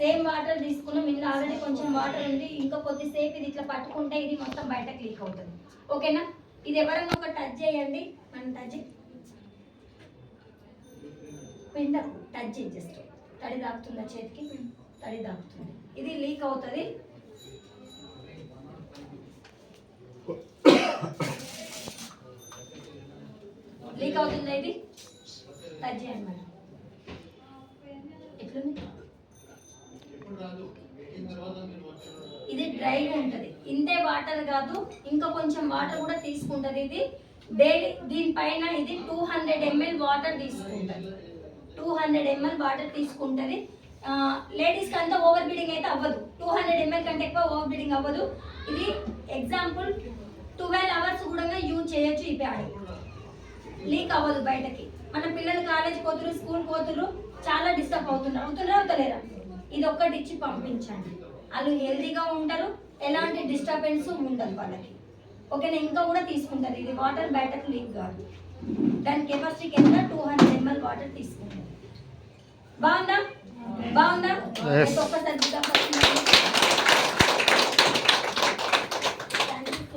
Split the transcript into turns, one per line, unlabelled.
Same water తీసుకున్నాం. ఇందులో already కొంచెం వాటర్ ఉంది. ఇంకా కొద్దిసేపు ఇది ఇట్లా పట్టుకుంటే ఇది మొత్తం బయటకు లీక్ అవుతుంది. ఓకేనా? ఇది ఎవరైనా ఒక టచ్ చేయండి. మనం టచ్ పిండకు టచ్ చేయి. జస్ట్ తడి తాకుతుందా చేతికి? తడి తాకుతుంది. ఇది లీక్ అవుతుంది. లీక్ అవుతుందా? ఇది టచ్ చేయండి మేడం. ఎట్లుంది? ఇది డ్రైగా ఉంటుంది. ఇంతే వాటర్ కాదు, ఇంకా కొంచెం వాటర్ కూడా తీసుకుంటుంది. ఇది డైలీ దీనిపైన ఇది 200 ml వాటర్ తీసుకుంటుంది. 200 ml వాటర్ తీసుకుంటుంది. లేడీస్కి అంతా ఓవర్ బ్లీడింగ్ అయితే అవ్వదు. 200 ml కంటే ఎక్కువ ఓవర్ బ్లీడింగ్ అవ్వదు. ఇది ఎగ్జాంపుల్ 12 hours కూడా యూజ్ చేయొచ్చు. ఈ ప్యాడ్ లీక్ అవ్వదు బయటకి. మన పిల్లలు కాలేజ్ పోతురు, స్కూల్ పోతురు, చాలా డిస్టర్బ్ అవుతలేరా? ఇది ఒక్కటి ఇచ్చి పంపించండి. వాళ్ళు హెల్తీగా ఉంటారు, ఎలాంటి డిస్టర్బెన్స్ ఉండదు వాళ్ళకి. ఓకేనా? ఇంకా కూడా తీసుకుంటారు. ఇది వాటర్ బయటకు లీక్ కాదు. దాని కెపాసిటీ కింద 200 ml వాటర్ తీసుకుంటారు. బాగుందా? ఒక్కసారి